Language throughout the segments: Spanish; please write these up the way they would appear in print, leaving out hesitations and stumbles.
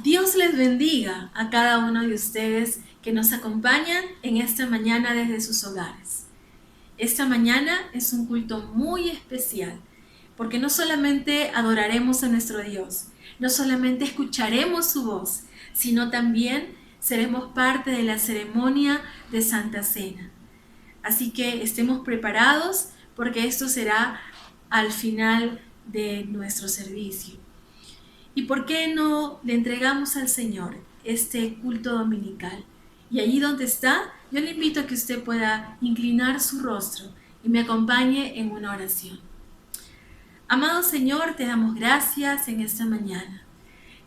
Dios les bendiga a cada uno de ustedes que nos acompañan en esta mañana desde sus hogares. Esta mañana es un culto muy especial porque no solamente adoraremos a nuestro Dios, no solamente escucharemos su voz, sino también seremos parte de la ceremonia de Santa Cena. Así que estemos preparados porque esto será al final de nuestro servicio. ¿Y por qué no le entregamos al Señor este culto dominical? Y allí donde está, yo le invito a que usted pueda inclinar su rostro y me acompañe en una oración. Amado Señor, te damos gracias en esta mañana.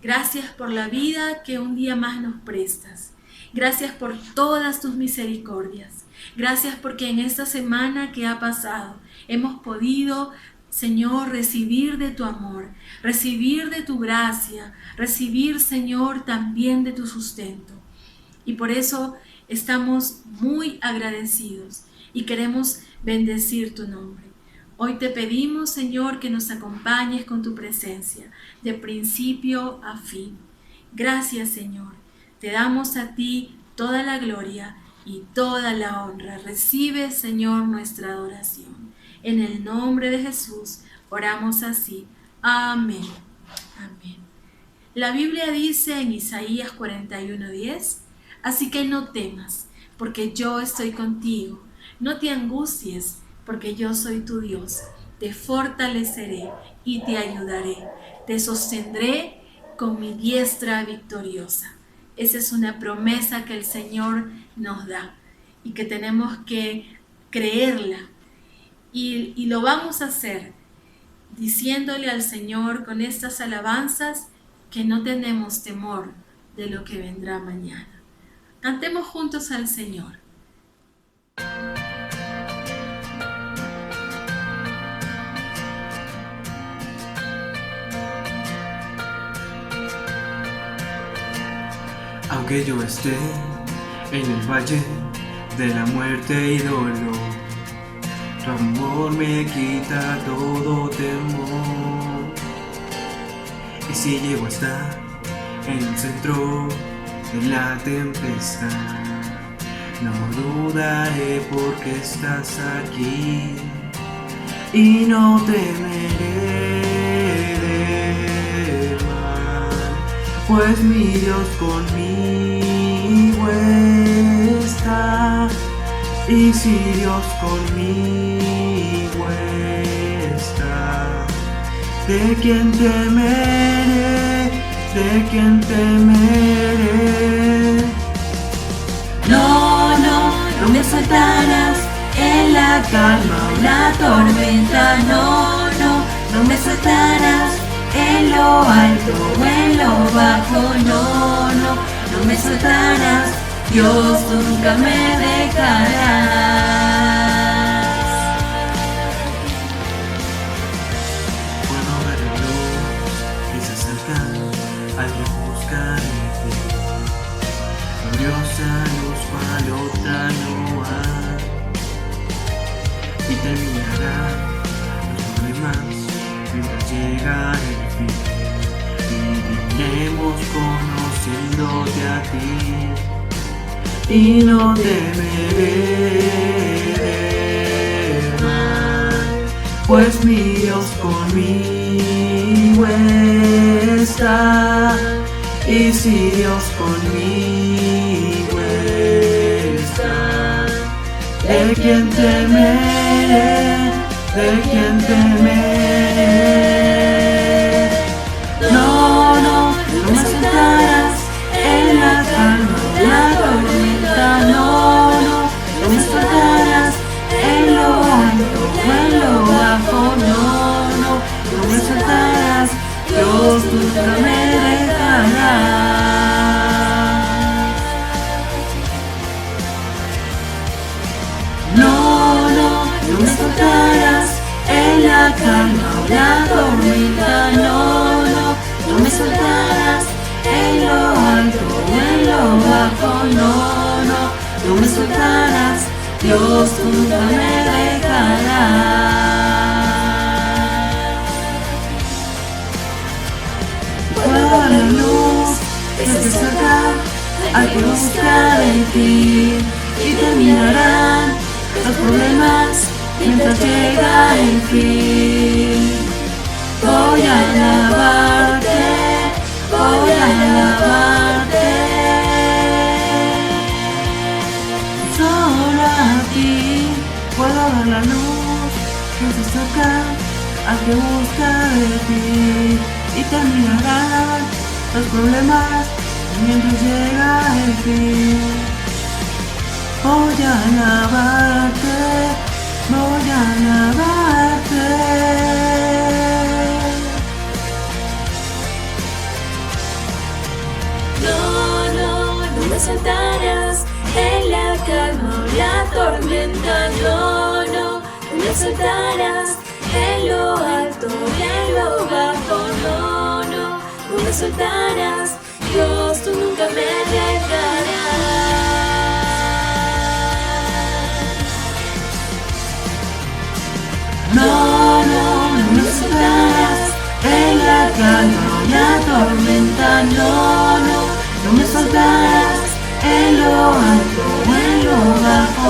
Gracias por la vida que un día más nos prestas. Gracias por todas tus misericordias. Gracias porque en esta semana que ha pasado hemos podido, Señor, recibir de tu amor, recibir de tu gracia, recibir, Señor, también de tu sustento. Y por eso estamos muy agradecidos y queremos bendecir tu nombre. Hoy te pedimos, Señor, que nos acompañes con tu presencia, de principio a fin. Gracias, Señor. Te damos a ti toda la gloria y toda la honra. Recibe, Señor, nuestra adoración. En el nombre de Jesús oramos así. Amén. Amén. La Biblia dice en Isaías 41:10, así que no temas, porque yo estoy contigo. No te angusties, porque yo soy tu Dios. Te fortaleceré y te ayudaré. Te sostendré con mi diestra victoriosa. Esa es una promesa que el Señor nos da y que tenemos que creerla. Y lo vamos a hacer diciéndole al Señor con estas alabanzas que no tenemos temor de lo que vendrá mañana. Cantemos juntos al Señor. Aunque yo esté en el valle de la muerte y dolor, tu amor me quita todo temor. Y si llego a estar en el centro de la tempestad, no dudaré porque estás aquí y no temeré del mal, pues mi Dios conmigo está. Y si Dios conmigo está, ¿de quién temeré? ¿De quién temeré? No, no, no me soltarás en la calma o la tormenta. No, no, no me soltarás en lo alto o en lo bajo. No, no, no me soltarás. Dios, tú nunca me dejarás. Puedo ver la luz y se acerca al que busca de ti. Gloriosa luz cual otra no hay, y terminará los problemas mientras llega el fin. Viviremos conociéndote a ti y no temeré del mal, pues mi Dios conmigo está. Y si Dios conmigo está, ¿de quién temeré? ¿De quién temeré? No, no, no me soltarás en la calma, la tormenta. No, no, no me soltarás en lo alto o en lo bajo. No, no, no me soltarás. Dios, tú nunca me dejarás. No, no, no me soltarás en la calma o la tormenta. No, no, no me soltarás en lo alto o en lo bajo. No, no, no me soltarás. Dios, tú nunca me dejarás. Puedo ver la luz al que busca de ti, y terminarán los problemas mientras llega el fin. Voy a alabarte, voy a alabarte. Solo a ti puedo ver la luz que se acerca al que busca de ti, y terminarán los problemas mientras llega el fin. Voy a alabarte, voy a alabarte. No me soltarás en la calma o la tormenta. No me soltarás en lo alto y en lo bajo. No me soltarás, Dios, tú nunca me dejarás. No me soltarás en la calma o la tormenta. No me soltarás en lo alto o en lo bajo.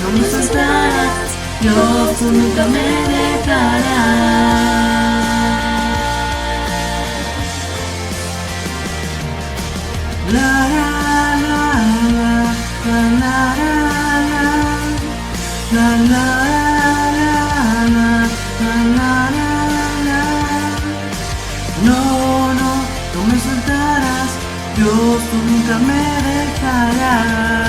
No me soltarás, Dios, tú nunca me dejarás. La la la la la la la la. No me soltarás, Dios, tú nunca me dejarás.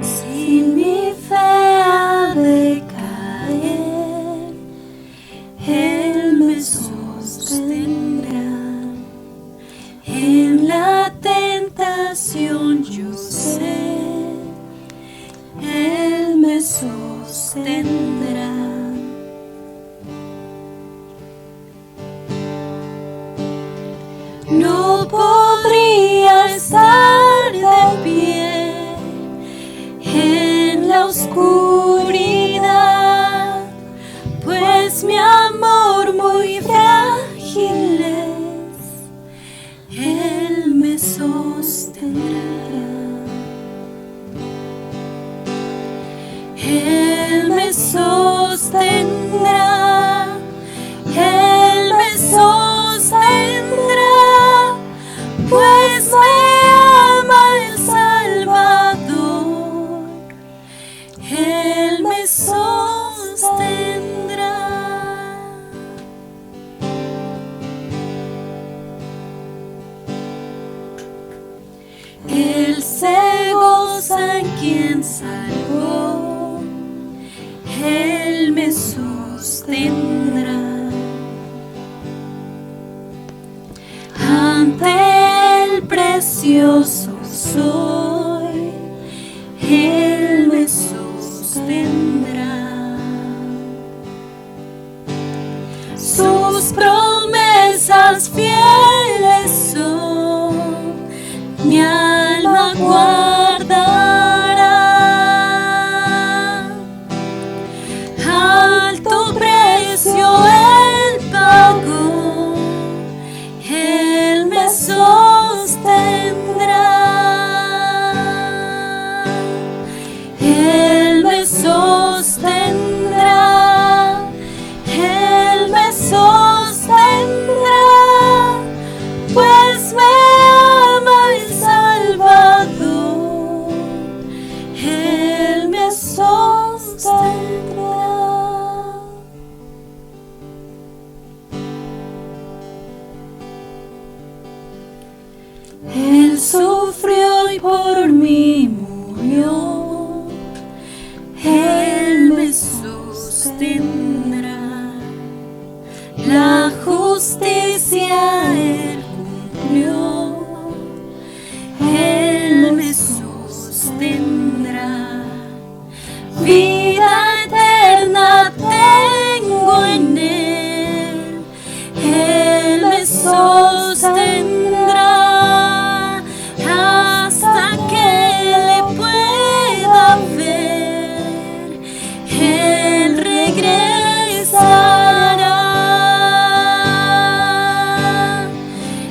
Si mi fe ha de caer, Él me sostendrá. En la tentación yo sé, Él me sostendrá. No podría estar de pie en la oscuridad, pues mi amor muy frágil es, Él me sostendrá. Él me sostendrá, Él me sostendrá, pues me ama el Salvador. Él me sostendrá. Él se goza en quien salvó, Él me sostendrá. Ante el precioso soy, Él me sostendrá. Sus promesas fieles son, mi alma guardará. Alto precio Él pagó, Él me sostendrá. Él me sostendrá, Él me sostendrá, pues me ama el Salvador. Él me sostendrá. Él sufrió y por mí murió, Él me sostendrá. La la justicia Él cumplió. Él me sostendrá, vida eterna tengo en Él. Él me sostendrá hasta que le pueda ver. Él regresará.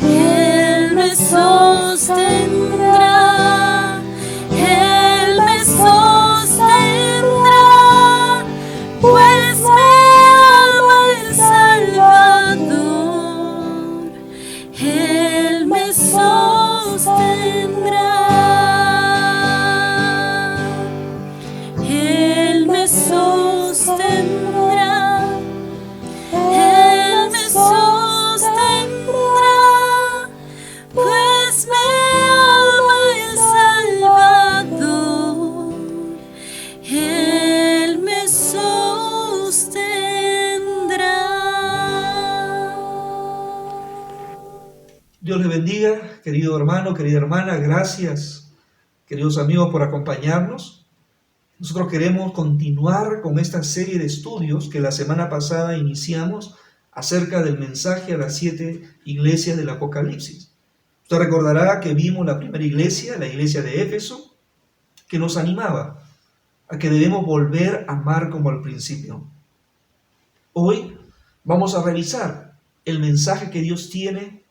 Él me sostendrá. Él me sostendrá, pues me ama el Salvador. Él me sostendrá. Él me sostendrá. Él me sostendrá, pues me ama el Salvador. Él me sostendrá. Dios les bendiga, querido hermano, querida hermana. Gracias, queridos amigos, por acompañarnos. Nosotros queremos continuar con esta serie de estudios que la semana pasada iniciamos acerca del mensaje a las 7 iglesias del Apocalipsis. Usted recordará que vimos la primera iglesia, la iglesia de Éfeso, que nos animaba a que debemos volver a amar como al principio. Hoy vamos a revisar el mensaje que Dios tiene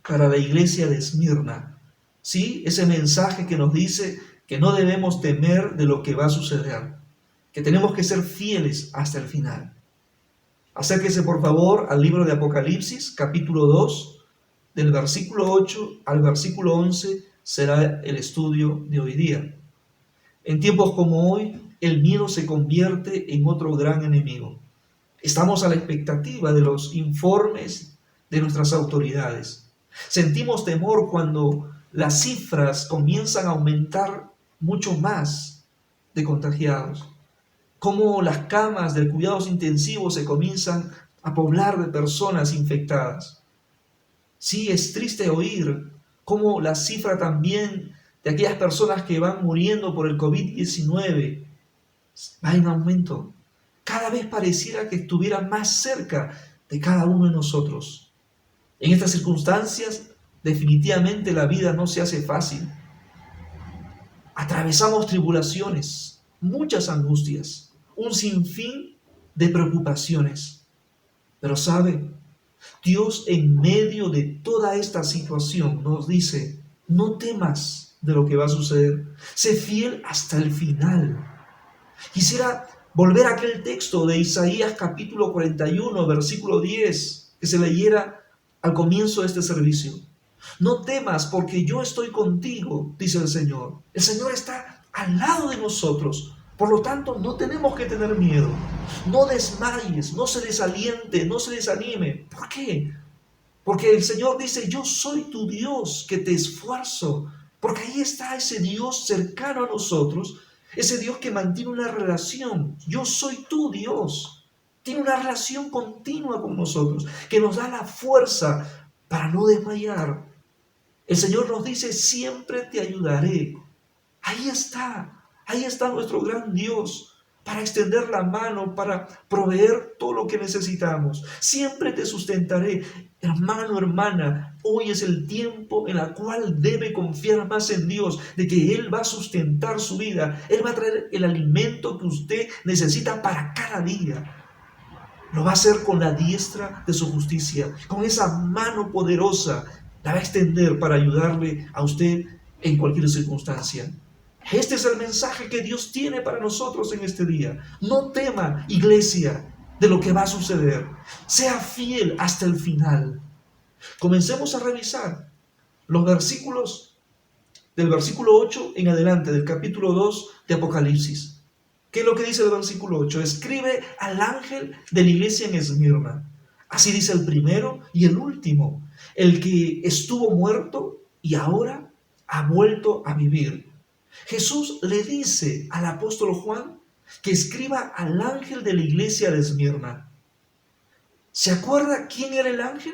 para la iglesia de Esmirna. Sí, ese mensaje que nos dice que no debemos temer de lo que va a suceder, que tenemos que ser fieles hasta el final. Acérquese por favor al libro de Apocalipsis, capítulo 2, del versículo 8 al versículo 11 será el estudio de hoy día. En tiempos como hoy, el miedo se convierte en otro gran enemigo. Estamos a la expectativa de los informes de nuestras autoridades. Sentimos temor cuando las cifras comienzan a aumentar mucho más de contagiados. Cómo las camas de cuidados intensivos se comienzan a poblar de personas infectadas. Sí, es triste oír cómo la cifra también de aquellas personas que van muriendo por el COVID-19 va en aumento. Cada vez pareciera que estuviera más cerca de cada uno de nosotros. En estas circunstancias, definitivamente la vida no se hace fácil. Atravesamos tribulaciones, muchas angustias, un sinfín de preocupaciones. Pero ¿sabe? Dios en medio de toda esta situación nos dice, no temas de lo que va a suceder, sé fiel hasta el final. Quisiera volver a aquel texto de Isaías capítulo 41, versículo 10, que se leyera al comienzo de este servicio. No temas porque yo estoy contigo, dice el Señor. El Señor está al lado de nosotros. Por lo tanto, no tenemos que tener miedo. No desmayes, no se desaliente, no se desanime. ¿Por qué? Porque el Señor dice, yo soy tu Dios que te esfuerzo. Porque ahí está ese Dios cercano a nosotros, ese Dios que mantiene una relación. Yo soy tu Dios. Tiene una relación continua con nosotros, que nos da la fuerza para no desmayar. El Señor nos dice, siempre te ayudaré. Ahí está nuestro gran Dios para extender la mano, para proveer todo lo que necesitamos. Siempre te sustentaré. Hermano, hermana, hoy es el tiempo en el cual debe confiar más en Dios, de que Él va a sustentar su vida. Él va a traer el alimento que usted necesita para cada día. Lo va a hacer con la diestra de su justicia, con esa mano poderosa. La va a extender para ayudarle a usted en cualquier circunstancia. Este es el mensaje que Dios tiene para nosotros en este día. No tema, iglesia, de lo que va a suceder. Sea fiel hasta el final. Comencemos a revisar los versículos del versículo 8 en adelante, del capítulo 2 de Apocalipsis. ¿Qué es lo que dice el versículo 8? Escribe al ángel de la iglesia en Esmirna. Así dice el primero y el último, el que estuvo muerto y ahora ha vuelto a vivir. Jesús le dice al apóstol Juan que escriba al ángel de la iglesia de Esmirna. ¿Se acuerda quién era el ángel?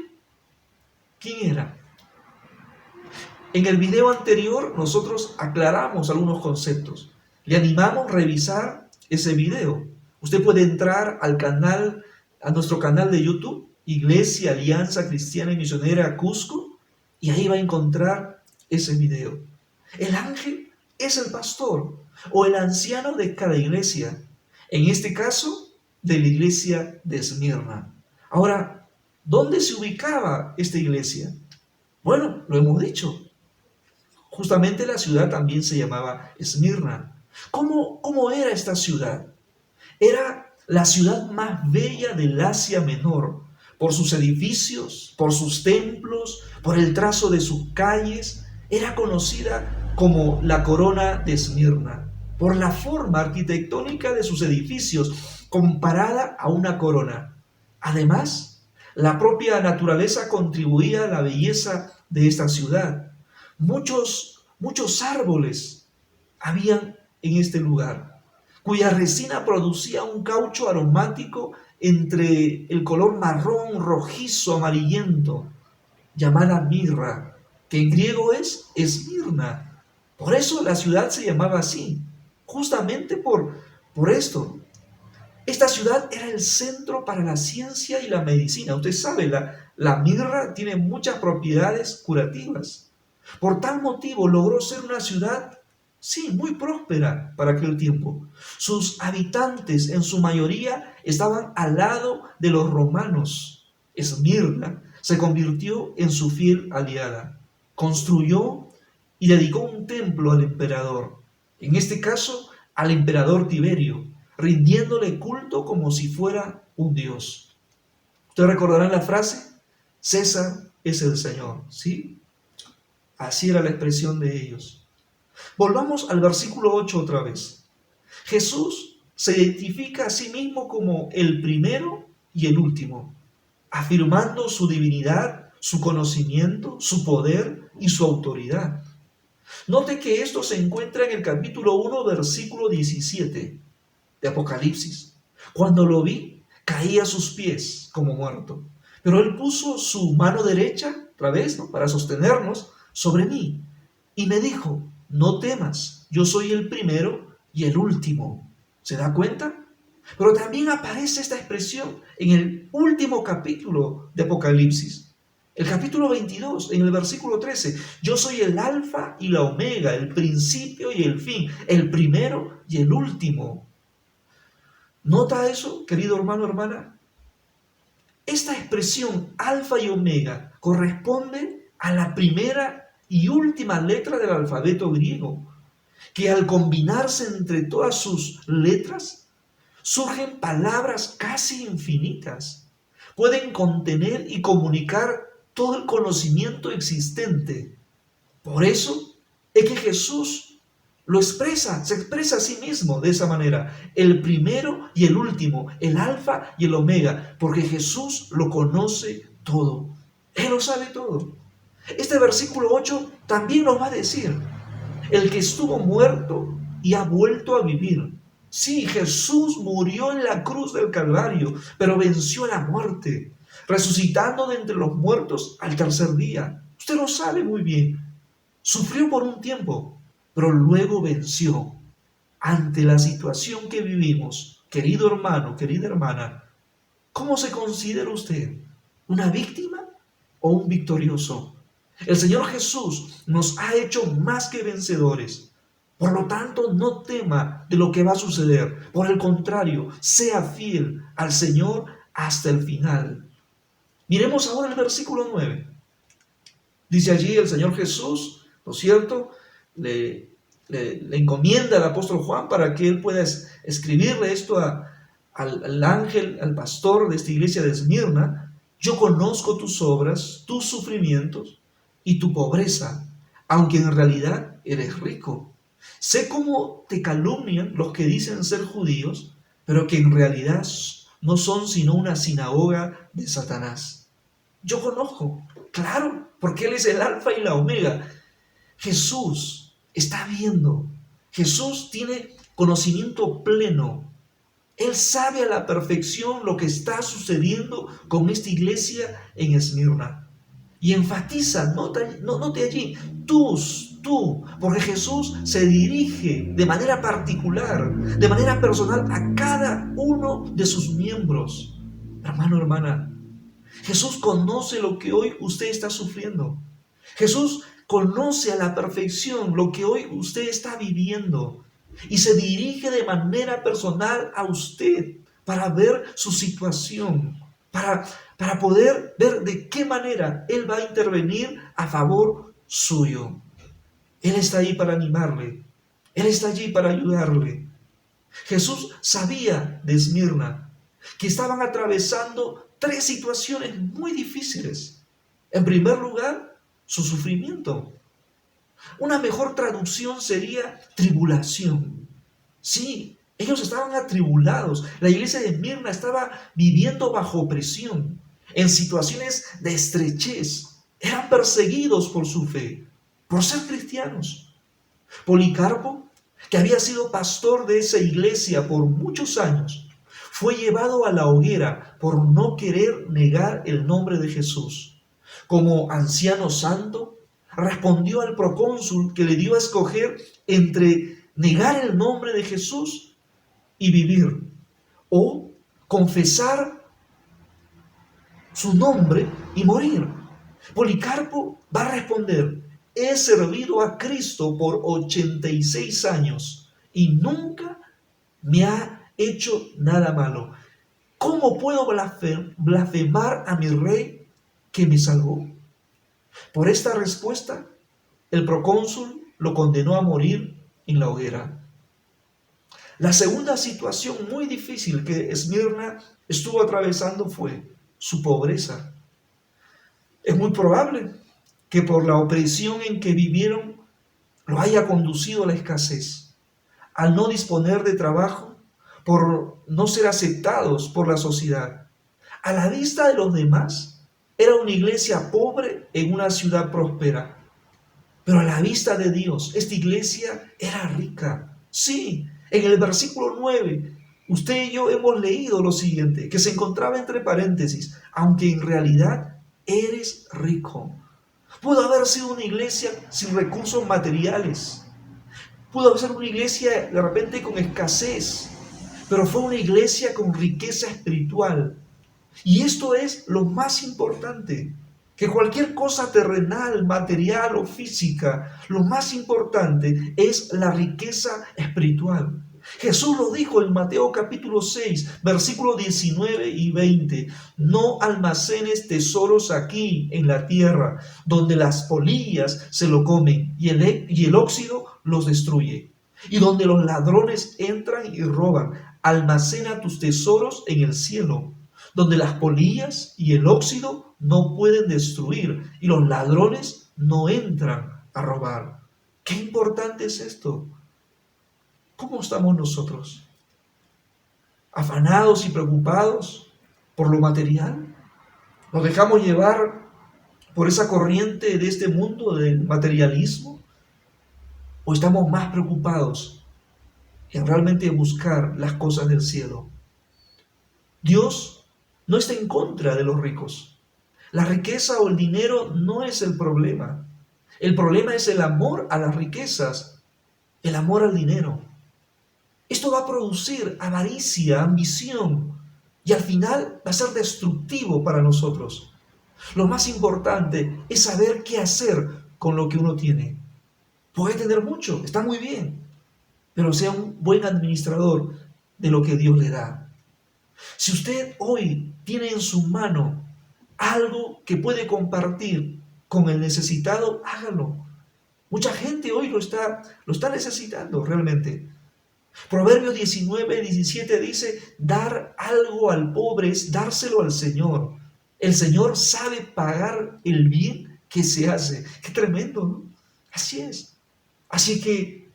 ¿Quién era? En el video anterior nosotros aclaramos algunos conceptos. Le animamos a revisar ese video. Usted puede entrar al canal, a nuestro canal de YouTube, Iglesia Alianza Cristiana y Misionera Cusco, y ahí va a encontrar ese video. El ángel es el pastor o el anciano de cada iglesia. En este caso, de la iglesia de Esmirna. Ahora, ¿dónde se ubicaba esta iglesia? Bueno, lo hemos dicho. Justamente la ciudad también se llamaba Esmirna. ¿Cómo era esta ciudad? Era la ciudad más bella del Asia Menor, por sus edificios, por sus templos, por el trazo de sus calles. Era conocida como la corona de Esmirna, por la forma arquitectónica de sus edificios, comparada a una corona. Además, la propia naturaleza contribuía a la belleza de esta ciudad. Muchos árboles habían en este lugar, cuya resina producía un caucho aromático entre el color marrón, rojizo, amarillento, llamada mirra, que en griego es Esmirna. Por eso la ciudad se llamaba así, justamente por esto. Esta ciudad era el centro para la ciencia y la medicina. Usted sabe, la mirra tiene muchas propiedades curativas. Por tal motivo logró ser una ciudad, sí, muy próspera para aquel tiempo. Sus habitantes en su mayoría estaban al lado de los romanos. Esmirna se convirtió en su fiel aliada. Construyó y dedicó un templo al emperador, en este caso al emperador Tiberio, rindiéndole culto como si fuera un dios. Ustedes recordarán la frase, César es el Señor, ¿sí? Así era la expresión de ellos. Volvamos al versículo 8 otra vez. Jesús se identifica a sí mismo como el primero y el último, afirmando su divinidad, su conocimiento, su poder y su autoridad. Note que esto se encuentra en el capítulo 1, versículo 17 de Apocalipsis. Cuando lo vi, caí a sus pies como muerto. Pero él puso su mano derecha, otra vez, ¿no?, para sostenernos, sobre mí. Y me dijo, no temas, yo soy el primero y el último. ¿Se da cuenta? Pero también aparece esta expresión en el último capítulo de Apocalipsis. El capítulo 22, en el versículo 13. Yo soy el alfa y la omega, el principio y el fin, el primero y el último. ¿Nota eso, querido hermano, hermana? Esta expresión alfa y omega corresponde a la primera y última letra del alfabeto griego, que al combinarse entre todas sus letras, surgen palabras casi infinitas. Pueden contener y comunicar todo el conocimiento existente. Por eso es que Jesús se expresa a sí mismo de esa manera, el primero y el último, el alfa y el omega, porque Jesús lo conoce todo. Él lo sabe todo. Este versículo 8 también nos va a decir, el que estuvo muerto y ha vuelto a vivir. Sí, Jesús murió en la cruz del Calvario, pero venció la muerte, resucitando de entre los muertos al tercer día. Usted lo sabe muy bien. Sufrió por un tiempo, pero luego venció. Ante la situación que vivimos, querido hermano, querida hermana, ¿cómo se considera usted? ¿Una víctima o un victorioso? El Señor Jesús nos ha hecho más que vencedores. Por lo tanto, no tema de lo que va a suceder. Por el contrario, sea fiel al Señor hasta el final. Miremos ahora el versículo 9. Dice allí el Señor Jesús, ¿no es cierto?, le encomienda al apóstol Juan para que él pueda escribirle esto al ángel, al pastor de esta iglesia de Esmirna. Yo conozco tus obras, tus sufrimientos y tu pobreza, aunque en realidad eres rico. Sé cómo te calumnian los que dicen ser judíos, pero que en realidad no son sino una sinagoga de Satanás. Yo conozco, claro, porque Él es el alfa y la omega. Jesús está viendo. Jesús tiene conocimiento pleno. Él sabe a la perfección lo que está sucediendo con esta iglesia en Esmirna. Y enfatiza, note allí, tú, porque Jesús se dirige de manera particular, de manera personal a cada uno de sus miembros. Hermano, hermana, Jesús conoce lo que hoy usted está sufriendo. Jesús conoce a la perfección lo que hoy usted está viviendo y se dirige de manera personal a usted para ver su situación, para poder ver de qué manera Él va a intervenir a favor suyo. Él está ahí para animarle. Él está allí para ayudarle. Jesús sabía de Esmirna que estaban atravesando 3 situaciones muy difíciles. En primer lugar, su sufrimiento. Una mejor traducción sería tribulación. Sí, ellos estaban atribulados. La iglesia de Esmirna estaba viviendo bajo presión, en situaciones de estrechez. Eran perseguidos por su fe, por ser cristianos. Policarpo, que había sido pastor de esa iglesia por muchos años, fue llevado a la hoguera por no querer negar el nombre de Jesús. Como anciano santo, respondió al procónsul que le dio a escoger entre negar el nombre de Jesús y vivir, o confesar su nombre y morir. Policarpo va a responder: he servido a Cristo por 86 años y nunca me ha hecho nada malo. ¿Cómo puedo blasfemar a mi rey que me salvó? Por esta respuesta, el procónsul lo condenó a morir en la hoguera. La segunda situación muy difícil que Esmirna estuvo atravesando fue su pobreza. Es muy probable que por la opresión en que vivieron lo haya conducido a la escasez. Al no disponer de trabajo, por no ser aceptados por la sociedad. A la vista de los demás, era una iglesia pobre en una ciudad próspera. Pero a la vista de Dios, esta iglesia era rica. Sí, en el versículo 9, usted y yo hemos leído lo siguiente, que se encontraba entre paréntesis: aunque en realidad eres rico. Pudo haber sido una iglesia sin recursos materiales. Pudo haber sido una iglesia de repente con escasez, pero fue una iglesia con riqueza espiritual. Y esto es lo más importante, que cualquier cosa terrenal, material o física, lo más importante es la riqueza espiritual. Jesús lo dijo en Mateo capítulo 6, versículos 19 y 20. No almacenes tesoros aquí en la tierra, donde las polillas se lo comen y el óxido los destruye, y donde los ladrones entran y roban. Almacena tus tesoros en el cielo, donde las polillas y el óxido no pueden destruir y los ladrones no entran a robar. Qué importante es esto. ¿Cómo estamos nosotros? ¿Afanados y preocupados por lo material? ¿Nos dejamos llevar por esa corriente de este mundo del materialismo? ¿O estamos más preocupados en realmente buscar las cosas del cielo? Dios no está en contra de los ricos. La riqueza o el dinero no es el problema. El problema es el amor a las riquezas, el amor al dinero. Esto va a producir avaricia, ambición, y al final va a ser destructivo para nosotros. Lo más importante es saber qué hacer con lo que uno tiene. Puede tener mucho, está muy bien, pero sea un buen administrador de lo que Dios le da. Si usted hoy tiene en su mano algo que puede compartir con el necesitado, hágalo. Mucha gente hoy lo está necesitando realmente. Proverbios 19:17 dice: dar algo al pobre es dárselo al Señor. El Señor sabe pagar el bien que se hace. Qué tremendo, ¿no? Así es. Así que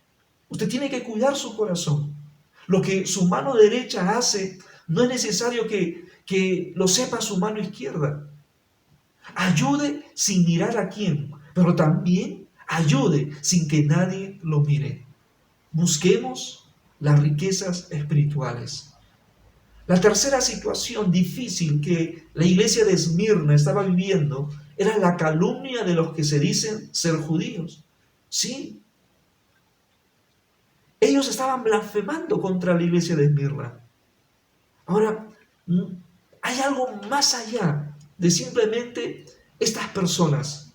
usted tiene que cuidar su corazón. Lo que su mano derecha hace, no es necesario que lo sepa su mano izquierda. Ayude sin mirar a quién, pero también ayude sin que nadie lo mire. Busquemos las riquezas espirituales. La tercera situación difícil que la iglesia de Esmirna estaba viviendo era la calumnia de los que se dicen ser judíos. Sí, ellos estaban blasfemando contra la iglesia de Esmirna. Ahora, hay algo más allá de simplemente estas personas.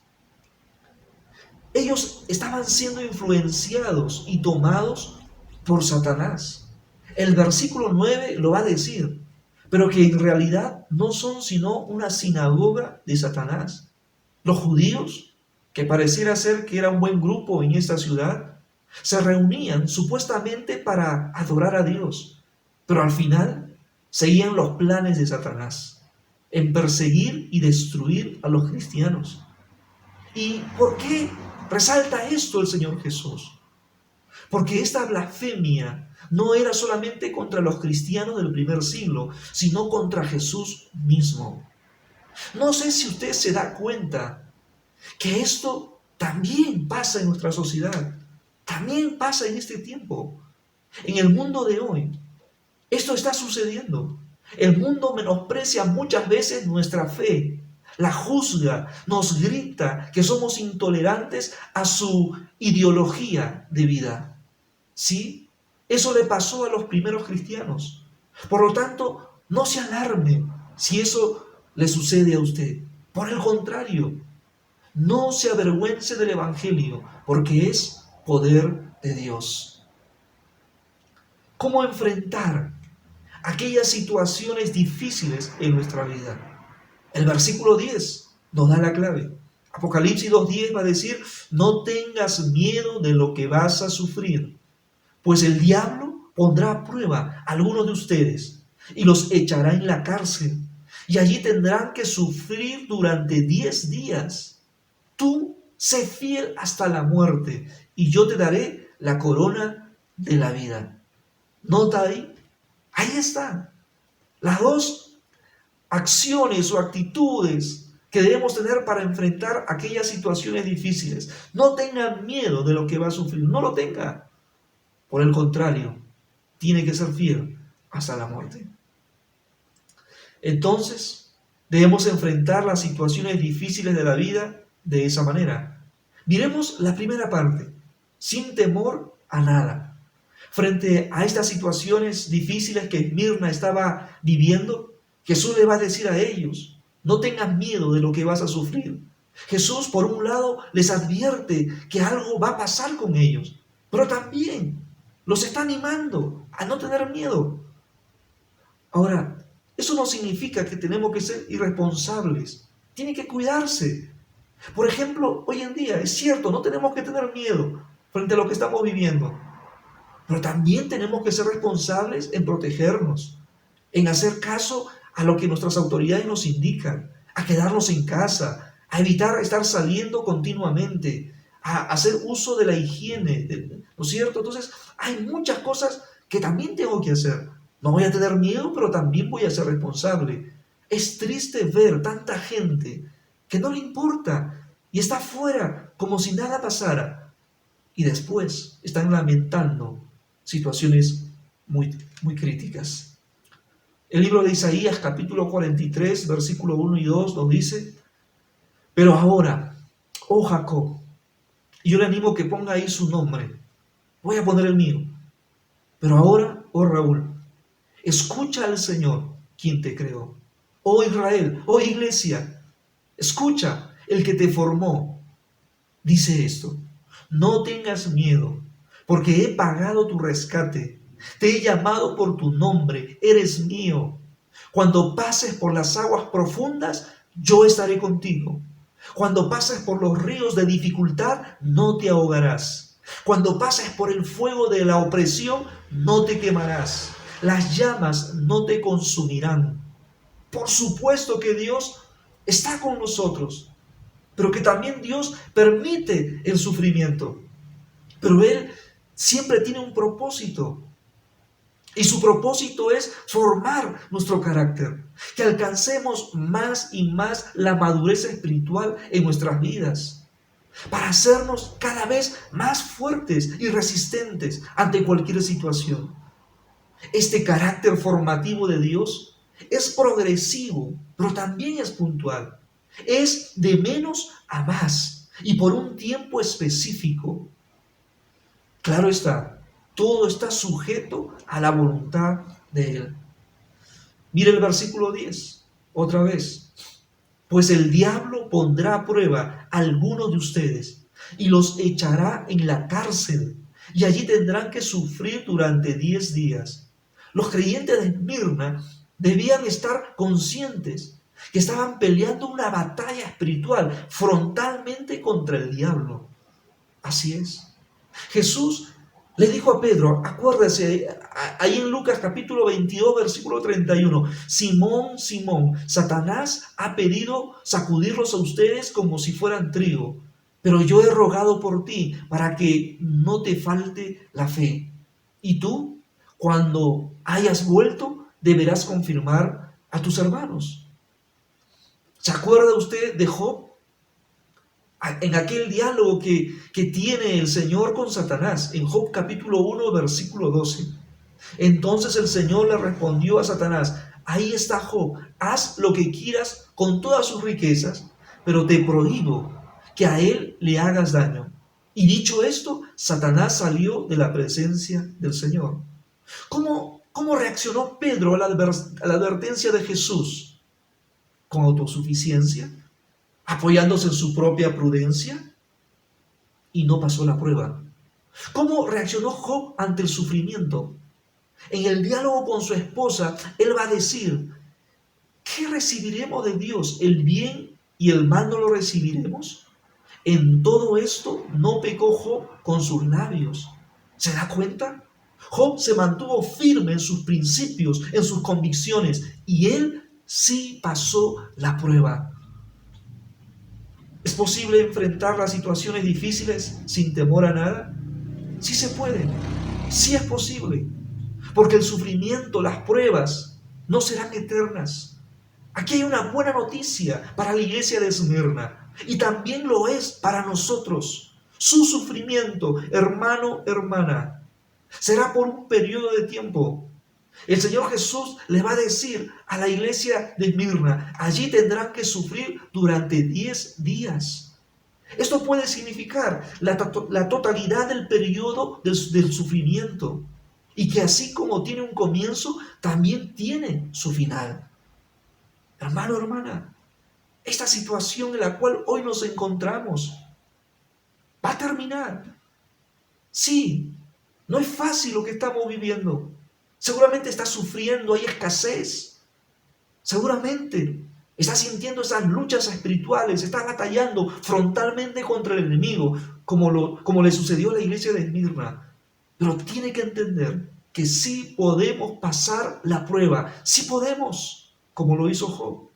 Ellos estaban siendo influenciados y tomados por Satanás. El versículo 9 lo va a decir, pero que en realidad no son sino una sinagoga de Satanás. Los judíos, que pareciera ser que era un buen grupo en esta ciudad, se reunían supuestamente para adorar a Dios, pero al final seguían los planes de Satanás en perseguir y destruir a los cristianos. ¿Y por qué resalta esto el Señor Jesús? Porque esta blasfemia no era solamente contra los cristianos del primer siglo, sino contra Jesús mismo. No sé si usted se da cuenta que esto también pasa en nuestra sociedad, también pasa en este tiempo, en el mundo de hoy. Esto está sucediendo. El mundo menosprecia muchas veces nuestra fe, la juzga, nos grita que somos intolerantes a su ideología de vida. ¿Sí? Eso le pasó a los primeros cristianos. Por lo tanto, no se alarme si eso le sucede a usted. Por el contrario, no se avergüence del Evangelio, porque es poder de Dios. ¿Cómo enfrentar aquellas situaciones difíciles en nuestra vida? El versículo 10 nos da la clave. Apocalipsis 2:10 va a decir: no tengas miedo de lo que vas a sufrir, pues el diablo pondrá a prueba a algunos de ustedes y los echará en la cárcel, y allí tendrán que sufrir durante 10 días. Tú sé fiel hasta la muerte, y yo te daré la corona de la vida. ¿Nota ahí? Ahí está. Las dos acciones o actitudes que debemos tener para enfrentar aquellas situaciones difíciles. No tengan miedo de lo que va a sufrir, no lo tenga. Por el contrario, tiene que ser fiel hasta la muerte. Entonces, debemos enfrentar las situaciones difíciles de la vida de esa manera. Miremos la primera parte, sin temor a nada. Frente a estas situaciones difíciles que Esmirna estaba viviendo, Jesús le va a decir a ellos: no tengan miedo de lo que vas a sufrir. Jesús, por un lado, les advierte que algo va a pasar con ellos, pero también los está animando a no tener miedo. Ahora, eso no significa que tenemos que ser irresponsables. Tiene que cuidarse. Por ejemplo, hoy en día, es cierto, no tenemos que tener miedo frente a lo que estamos viviendo, pero también tenemos que ser responsables en protegernos, en hacer caso a lo que nuestras autoridades nos indican, a quedarnos en casa, a evitar estar saliendo continuamente, a hacer uso de la higiene, ¿no es cierto? Entonces, hay muchas cosas que también tengo que hacer. No voy a tener miedo, pero también voy a ser responsable. Es triste ver tanta gente que no le importa y está fuera como si nada pasara. Y después están lamentando situaciones muy, muy críticas. El libro de Isaías, capítulo 43, versículo 1 y 2, nos dice: pero ahora, oh Jacob, y yo le animo que ponga ahí su nombre, voy a poner el mío, pero ahora, oh Raúl, escucha al Señor, quien te creó. Oh Israel, oh iglesia, escucha, el que te formó. Dice esto: no tengas miedo, porque he pagado tu rescate. Te he llamado por tu nombre, eres mío. Cuando pases por las aguas profundas, yo estaré contigo. Cuando pases por los ríos de dificultad, no te ahogarás. Cuando pases por el fuego de la opresión, no te quemarás. Las llamas no te consumirán. Por supuesto que Dios está con nosotros, pero que también Dios permite el sufrimiento. Pero Él siempre tiene un propósito. Y su propósito es formar nuestro carácter, que alcancemos más y más la madurez espiritual en nuestras vidas, para hacernos cada vez más fuertes y resistentes ante cualquier situación. Este carácter formativo de Dios es progresivo, pero también es puntual. Es de menos a más y por un tiempo específico. Claro está, todo está sujeto a la voluntad de Él. Mire el versículo 10, otra vez. Pues el diablo pondrá a prueba a algunos de ustedes y los echará en la cárcel, y allí tendrán que sufrir durante 10 días. Los creyentes de Esmirna debían estar conscientes que estaban peleando una batalla espiritual frontalmente contra el diablo. Así es. Jesús le dijo a Pedro, acuérdese, ahí en Lucas capítulo 22, versículo 31, Simón, Simón, Satanás ha pedido sacudirlos a ustedes como si fueran trigo, pero yo he rogado por ti para que no te falte la fe. Y tú, cuando hayas vuelto, deberás confirmar a tus hermanos. ¿Se acuerda usted de Job? En aquel diálogo que tiene el Señor con Satanás, en Job capítulo 1, versículo 12. Entonces el Señor le respondió a Satanás, ahí está Job, haz lo que quieras con todas sus riquezas, pero te prohíbo que a él le hagas daño. Y dicho esto, Satanás salió de la presencia del Señor. ¿Cómo reaccionó Pedro a la advertencia de Jesús? ¿Con autosuficiencia? ¿Apoyándose en su propia prudencia? Y no pasó la prueba. ¿Cómo reaccionó Job ante el sufrimiento? En el diálogo con su esposa, él va a decir, ¿qué recibiremos de Dios? ¿El bien y el mal no lo recibiremos? En todo esto no pecó Job con sus labios. ¿Se da cuenta? Job se mantuvo firme en sus principios, en sus convicciones, y él sí pasó la prueba. ¿Es posible enfrentar las situaciones difíciles sin temor a nada? Sí se puede, sí es posible, porque el sufrimiento, las pruebas, no serán eternas. Aquí hay una buena noticia para la iglesia de Esmirna, y también lo es para nosotros. Su sufrimiento, hermano, hermana, será por un periodo de tiempo. El Señor Jesús le va a decir a la iglesia de Esmirna, allí tendrán que sufrir durante 10 días. Esto puede significar la totalidad del periodo del sufrimiento, y que así como tiene un comienzo, también tiene su final. Hermano, hermana, esta situación en la cual hoy nos encontramos va a terminar. Sí, no es fácil lo que estamos viviendo. Seguramente estás sufriendo, hay escasez. Seguramente estás sintiendo esas luchas espirituales, estás batallando frontalmente contra el enemigo, como le sucedió a la iglesia de Esmirna. Pero tiene que entender que sí podemos pasar la prueba, sí podemos, como lo hizo Job.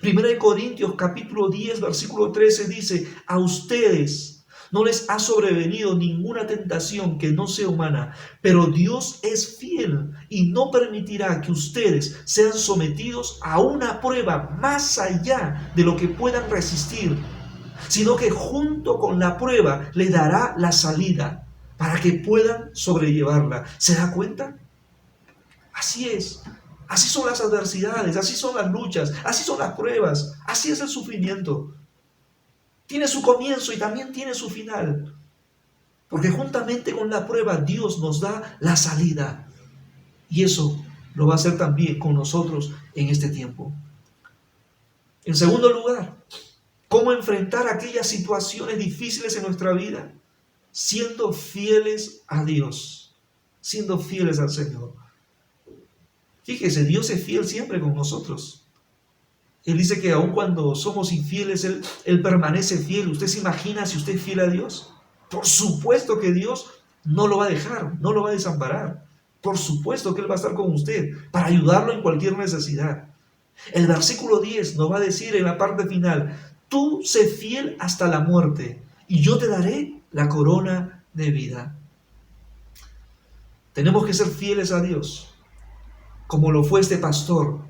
1 Corintios capítulo 10, versículo 13 dice, a ustedes no les ha sobrevenido ninguna tentación que no sea humana, pero Dios es fiel y no permitirá que ustedes sean sometidos a una prueba más allá de lo que puedan resistir, sino que junto con la prueba les dará la salida para que puedan sobrellevarla. ¿Se da cuenta? Así es. Así son las adversidades, así son las luchas, así son las pruebas, así es el sufrimiento. Tiene su comienzo y también tiene su final. Porque juntamente con la prueba Dios nos da la salida. Y eso lo va a hacer también con nosotros en este tiempo. En segundo lugar, ¿cómo enfrentar aquellas situaciones difíciles en nuestra vida? Siendo fieles a Dios, siendo fieles al Señor. Fíjese, Dios es fiel siempre con nosotros. Él dice que aun cuando somos infieles, Él permanece fiel. ¿Usted se imagina si usted es fiel a Dios? Por supuesto que Dios no lo va a dejar, no lo va a desamparar. Por supuesto que Él va a estar con usted para ayudarlo en cualquier necesidad. El versículo 10 nos va a decir en la parte final, tú sé fiel hasta la muerte y yo te daré la corona de vida. Tenemos que ser fieles a Dios, como lo fue este pastor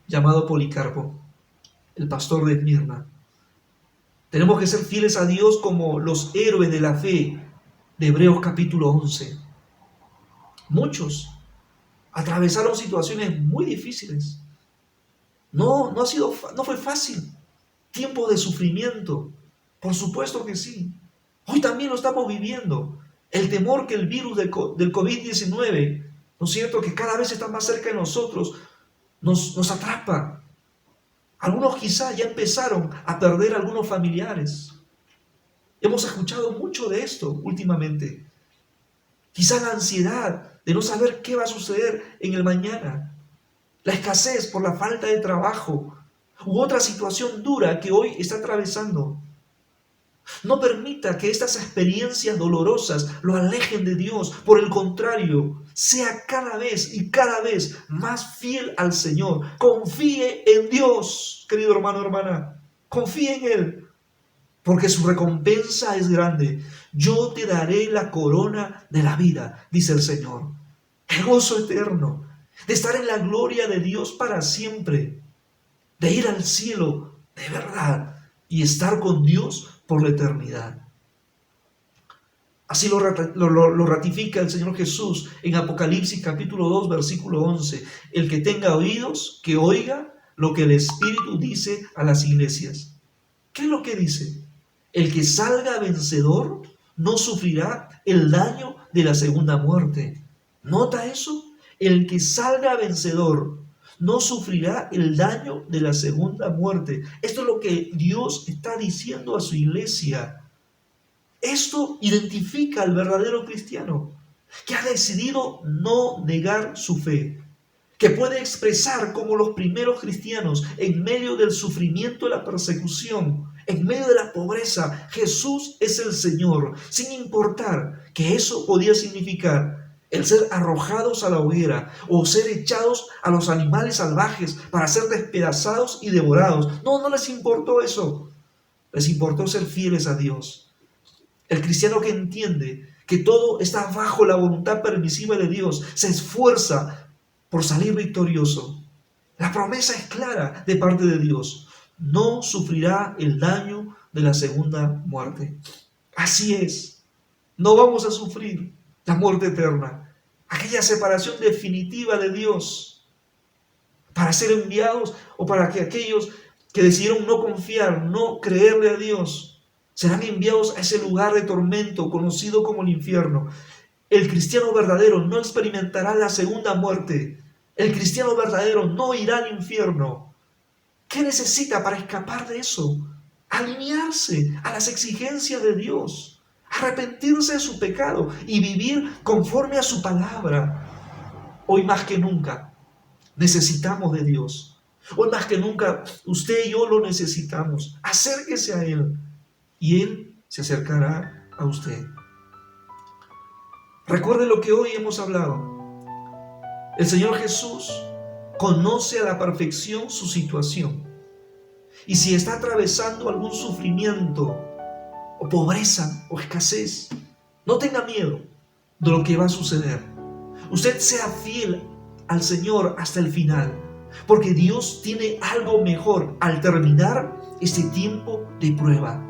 llamado Policarpo, el pastor de Esmirna. Tenemos que ser fieles a Dios como los héroes de la fe de Hebreos capítulo 11. Muchos atravesaron situaciones muy difíciles. No fue fácil. Tiempo de sufrimiento, por supuesto que sí. Hoy también lo estamos viviendo. El temor que el virus del COVID-19, ¿no es cierto?, que cada vez está más cerca de nosotros, nos atrapa. Algunos quizás ya empezaron a perder a algunos familiares. Hemos escuchado mucho de esto últimamente. Quizás la ansiedad de no saber qué va a suceder en el mañana. La escasez por la falta de trabajo u otra situación dura que hoy está atravesando. No permita que estas experiencias dolorosas lo alejen de Dios. Por el contrario, sea cada vez más fiel al Señor. Confíe en Dios, querido hermano, hermana. Confíe en Él, porque su recompensa es grande. Yo te daré la corona de la vida, dice el Señor. El gozo eterno de estar en la gloria de Dios para siempre, de ir al cielo de verdad y estar con Dios por la eternidad. Así lo ratifica el Señor Jesús en Apocalipsis capítulo 2, versículo 11. El que tenga oídos, que oiga lo que el Espíritu dice a las iglesias. ¿Qué es lo que dice? El que salga vencedor no sufrirá el daño de la segunda muerte. ¿Nota eso? El que salga vencedor no sufrirá el daño de la segunda muerte. Esto es lo que Dios está diciendo a su iglesia. Esto identifica al verdadero cristiano, que ha decidido no negar su fe, que puede expresar como los primeros cristianos en medio del sufrimiento y la persecución, en medio de la pobreza, Jesús es el Señor, sin importar que eso podía significar el ser arrojados a la hoguera o ser echados a los animales salvajes para ser despedazados y devorados. No les importó eso. Les importó ser fieles a Dios. El cristiano que entiende que todo está bajo la voluntad permisiva de Dios se esfuerza por salir victorioso. La promesa es clara de parte de Dios. No sufrirá el daño de la segunda muerte. Así es. No vamos a sufrir la muerte eterna, aquella separación definitiva de Dios, para ser enviados o para que aquellos que decidieron no confiar, no creerle a Dios, serán enviados a ese lugar de tormento conocido como el infierno. El cristiano verdadero no experimentará la segunda muerte. El cristiano verdadero no irá al infierno. ¿Qué necesita para escapar de eso? Alinearse a las exigencias de Dios, arrepentirse de su pecado y vivir conforme a su palabra. Hoy más que nunca necesitamos de Dios. Hoy más que nunca usted y yo lo necesitamos. Acérquese a Él y Él se acercará a usted. Recuerde lo que hoy hemos hablado. El Señor Jesús conoce a la perfección su situación. Y si está atravesando algún sufrimiento, o pobreza, o escasez, no tenga miedo de lo que va a suceder. Usted sea fiel al Señor hasta el final, porque Dios tiene algo mejor al terminar este tiempo de prueba.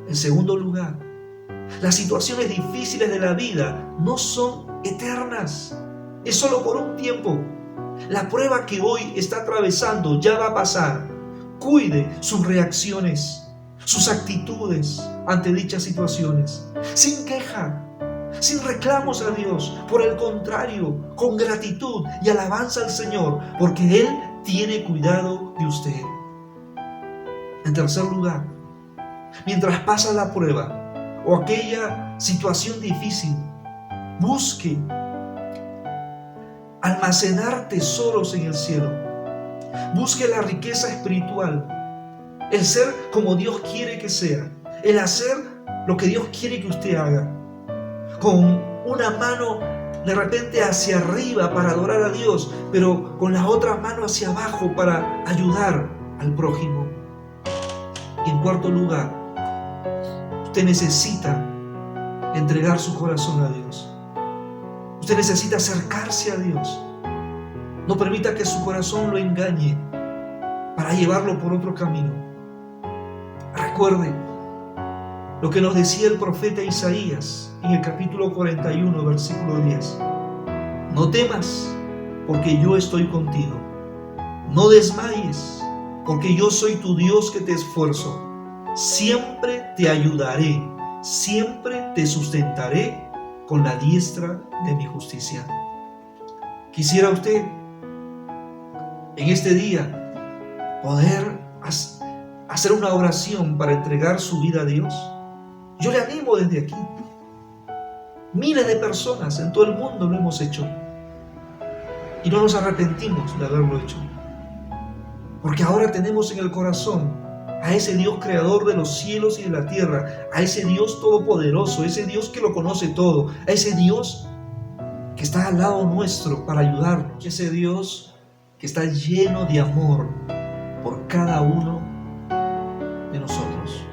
En segundo lugar, las situaciones difíciles de la vida no son eternas. Es solo por un tiempo. La prueba que hoy está atravesando ya va a pasar. Cuide sus reacciones, sus actitudes ante dichas situaciones, sin queja, sin reclamos a Dios. Por el contrario, con gratitud y alabanza al Señor, porque Él tiene cuidado de usted. En tercer lugar, mientras pasa la prueba o aquella situación difícil, busque almacenar tesoros en el cielo. Busque la riqueza espiritual, el ser como Dios quiere que sea, el hacer lo que Dios quiere que usted haga, con una mano de repente hacia arriba para adorar a Dios, pero con la otra mano hacia abajo para ayudar al prójimo. Y en cuarto lugar, usted necesita entregar su corazón a Dios. Usted necesita acercarse a Dios. No permita que su corazón lo engañe para llevarlo por otro camino. Recuerde lo que nos decía el profeta Isaías en el capítulo 41, versículo 10. No temas, porque yo estoy contigo. No desmayes, porque yo soy tu Dios que te esfuerzo. Siempre te ayudaré, siempre te sustentaré con la diestra de mi justicia. Quisiera usted en este día poder hacer una oración para entregar su vida a Dios. Yo le animo desde aquí. Miles de personas en todo el mundo lo hemos hecho y no nos arrepentimos de haberlo hecho, porque ahora tenemos en el corazón a ese Dios creador de los cielos y de la tierra, a ese Dios todopoderoso, ese Dios que lo conoce todo, a ese Dios que está al lado nuestro para ayudarnos, ese Dios que está lleno de amor por cada uno de nosotros.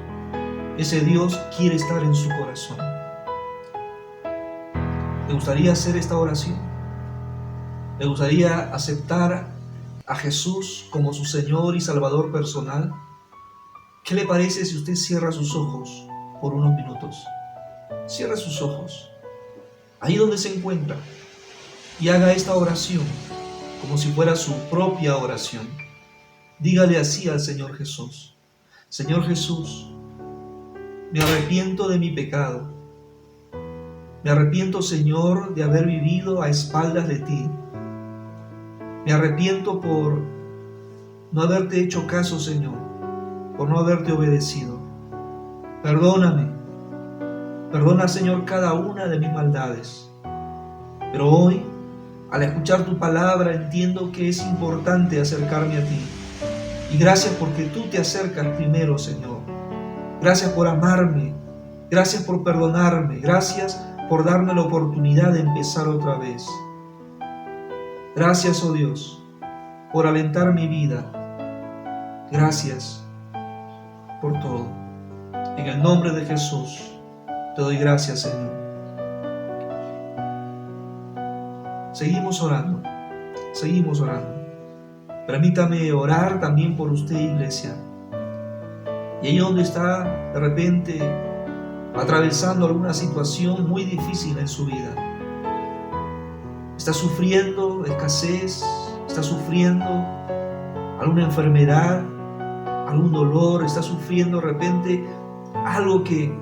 Ese Dios quiere estar en su corazón. ¿Le gustaría hacer esta oración? ¿Le gustaría aceptar a Jesús como su Señor y Salvador personal? ¿Qué le parece si usted cierra sus ojos por unos minutos? Cierra sus ojos, ahí donde se encuentra, y haga esta oración como si fuera su propia oración. Dígale así al Señor Jesús: Señor Jesús, me arrepiento de mi pecado. Me arrepiento, Señor, de haber vivido a espaldas de ti. Me arrepiento por no haberte hecho caso, Señor, por no haberte obedecido. Perdóname. Perdona, Señor, cada una de mis maldades. Pero hoy, al escuchar tu palabra, entiendo que es importante acercarme a ti. Y gracias porque tú te acercas primero, Señor. Gracias por amarme. Gracias por perdonarme. Gracias por darme la oportunidad de empezar otra vez. Gracias, oh Dios, por alentar mi vida. Gracias por todo. En el nombre de Jesús, te doy gracias, Señor. Seguimos orando. Seguimos orando. Permítame orar también por usted, iglesia. Y ahí donde está, de repente, atravesando alguna situación muy difícil en su vida. Está sufriendo escasez, está sufriendo alguna enfermedad, algún dolor, está sufriendo de repente algo que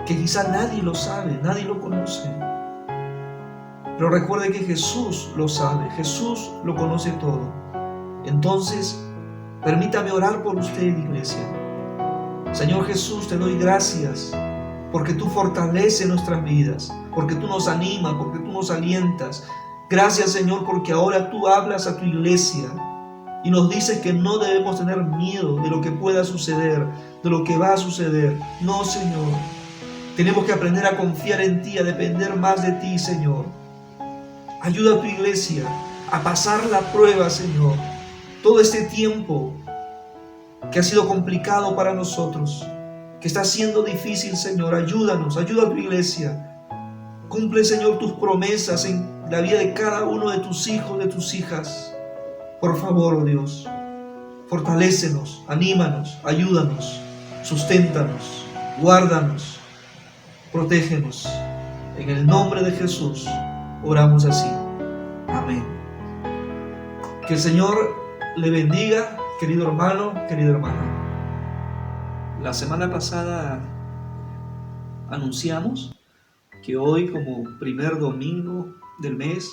quizá nadie lo sabe, nadie lo conoce. Pero recuerde que Jesús lo sabe, Jesús lo conoce todo. Entonces, permítame orar por usted, iglesia. Señor Jesús, te doy gracias porque tú fortaleces nuestras vidas, porque tú nos animas, porque tú nos alientas. Gracias, Señor, porque ahora tú hablas a tu iglesia y nos dices que no debemos tener miedo de lo que pueda suceder, de lo que va a suceder. No, Señor. Tenemos que aprender a confiar en ti, a depender más de ti, Señor. Ayuda a tu iglesia a pasar la prueba, Señor. Todo este tiempo que ha sido complicado para nosotros, que está siendo difícil, Señor, ayúdanos, ayuda a tu iglesia. Cumple, Señor, tus promesas en la vida de cada uno de tus hijos, de tus hijas. Por favor, oh Dios, fortalécenos, anímanos, ayúdanos, susténtanos, guárdanos, protégenos. En el nombre de Jesús oramos así. Amén. Que el Señor le bendiga, querido hermano, querida hermana. La semana pasada anunciamos que hoy, como primer domingo del mes,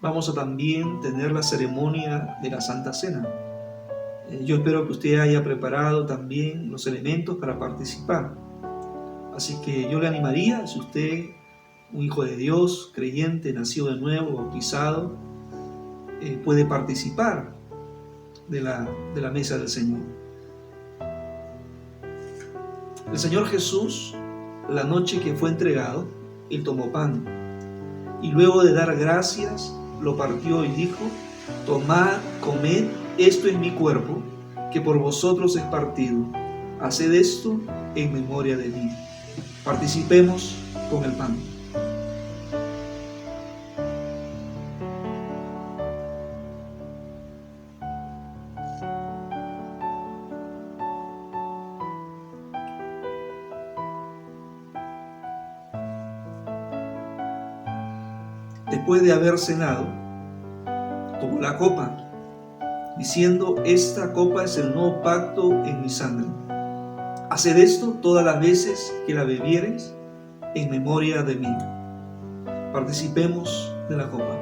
vamos a también tener la ceremonia de la Santa Cena. Yo espero que usted haya preparado también los elementos para participar. Así que yo le animaría, si usted, un hijo de Dios, creyente, nacido de nuevo, bautizado, puede participar de la mesa del Señor. El Señor Jesús, la noche que fue entregado, Él tomó pan y luego de dar gracias, lo partió y dijo: tomad, comed, esto es mi cuerpo, que por vosotros es partido. Haced esto en memoria de mí. Participemos con el pan. después de haber cenado, tomó la copa, diciendo: esta copa es el nuevo pacto en mi sangre. Haced esto todas las veces que la bebiereis en memoria de mí. Participemos de la copa.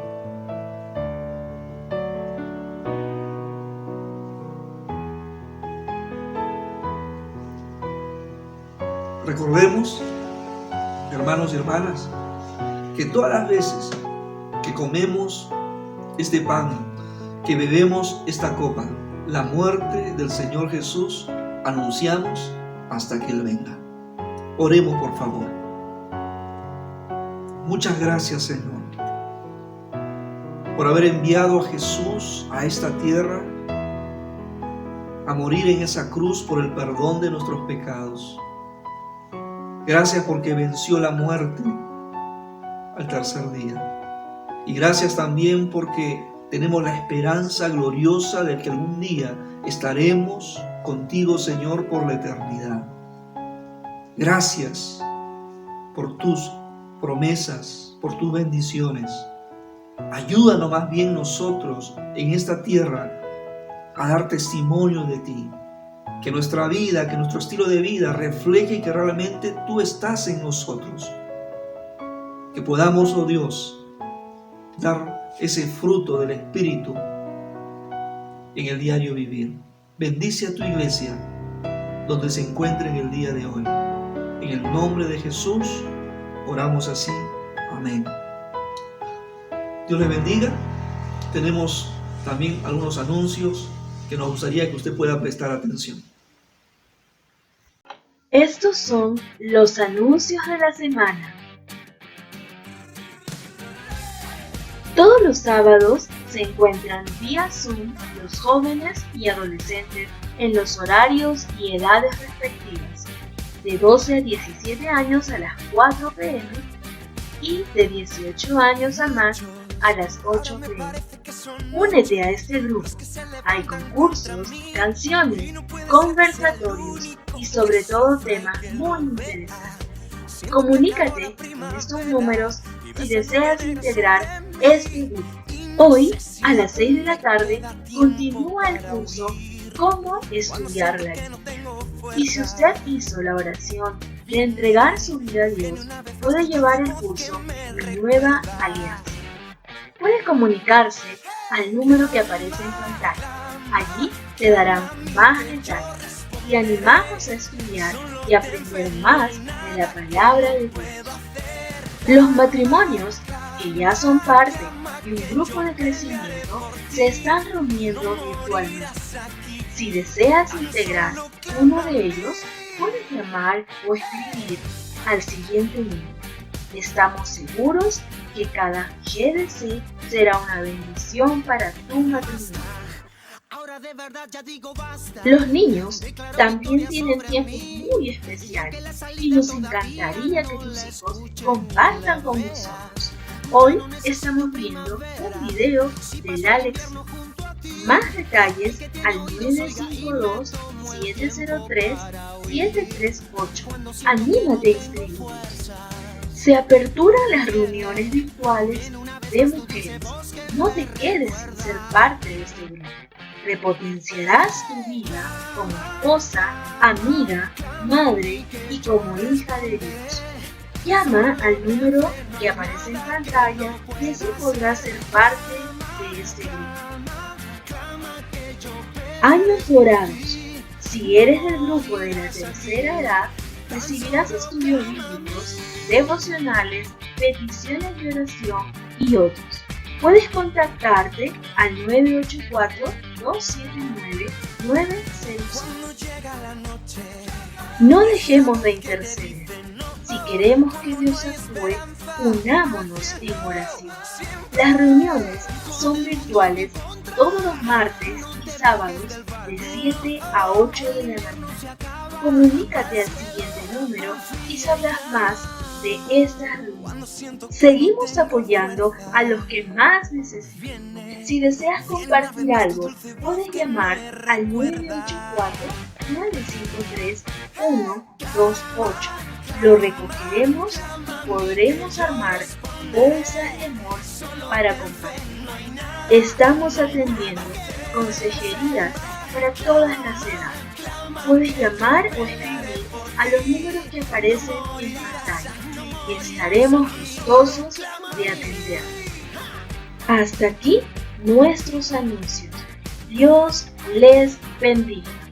Recordemos, hermanos y hermanas, que todas las veces que comemos este pan, que bebemos esta copa, la muerte del Señor Jesús anunciamos hasta que Él venga. Oremos, por favor. Muchas gracias, Señor, por haber enviado a Jesús a esta tierra a morir en esa cruz por el perdón de nuestros pecados. Gracias porque venció la muerte al tercer día. Y gracias también porque tenemos la esperanza gloriosa de que algún día estaremos contigo, Señor, por la eternidad. Gracias por tus promesas, por tus bendiciones. Ayúdanos más bien nosotros en esta tierra a dar testimonio de ti. Que nuestra vida, que nuestro estilo de vida refleje que realmente tú estás en nosotros. Que podamos, oh Dios, dar ese fruto del Espíritu en el diario vivir. Bendice a tu iglesia donde se encuentre en el día de hoy. En el nombre de Jesús oramos así. Amén. Dios les bendiga. Tenemos también algunos anuncios que nos gustaría que usted pueda prestar atención. Estos son los anuncios de la semana. Todos los sábados se encuentran vía Zoom los jóvenes y adolescentes en los horarios y edades respectivas, de 12 a 17 años a las 4 p.m. y de 18 años a más a las 8 p.m. Únete a este grupo. Hay concursos, canciones, conversatorios y sobre todo temas muy interesantes. Comunícate con estos números si deseas integrar este grupo. Hoy, a las 6 de la tarde, continúa el curso Cómo estudiar la Biblia. Y si usted hizo la oración de entregar su vida a Dios, puede llevar el curso La Nueva Alianza. Puede comunicarse al número que aparece en pantalla. Allí te darán más detalles y animamos a estudiar y aprender más de la palabra de Dios. Los matrimonios que ya son parte de un grupo de crecimiento se están reuniendo virtualmente. Si deseas integrar uno de ellos, puedes llamar o escribir al siguiente número. Estamos seguros que cada GDC será una bendición para tu matrimonio. Los niños también tienen tiempos muy especiales y nos encantaría que tus hijos compartan con nosotros. Hoy estamos viendo un video de Alex. Más detalles al 952-703-738. Anímate a inscribirte. Se aperturan las reuniones virtuales de mujeres. No te quedes sin ser parte de este grupo. Repotenciarás tu vida como esposa, amiga, madre y como hija de Dios. Llama al número que aparece en pantalla y así podrás ser parte de este grupo. Años dorados. Si eres del grupo de la tercera edad, recibirás estudios bíblicos, devocionales, peticiones de oración y otros. Puedes contactarte al 984-279-905. No dejemos de interceder. Si queremos que Dios actúe, unámonos en oración. Las reuniones son virtuales todos los martes y sábados de 7 a 8 de la mañana. Comunícate al siguiente número y sabrás más de estas reuniones. Seguimos apoyando a los que más necesitan. Si deseas compartir algo, puedes llamar al 984-953-128. Lo recogeremos y podremos armar bolsas de amor para compartir. Estamos atendiendo consejerías para todas las edades. Puedes llamar o escribir a los números que aparecen en pantalla y estaremos gustosos de atender. Hasta aquí nuestros anuncios. Dios les bendiga.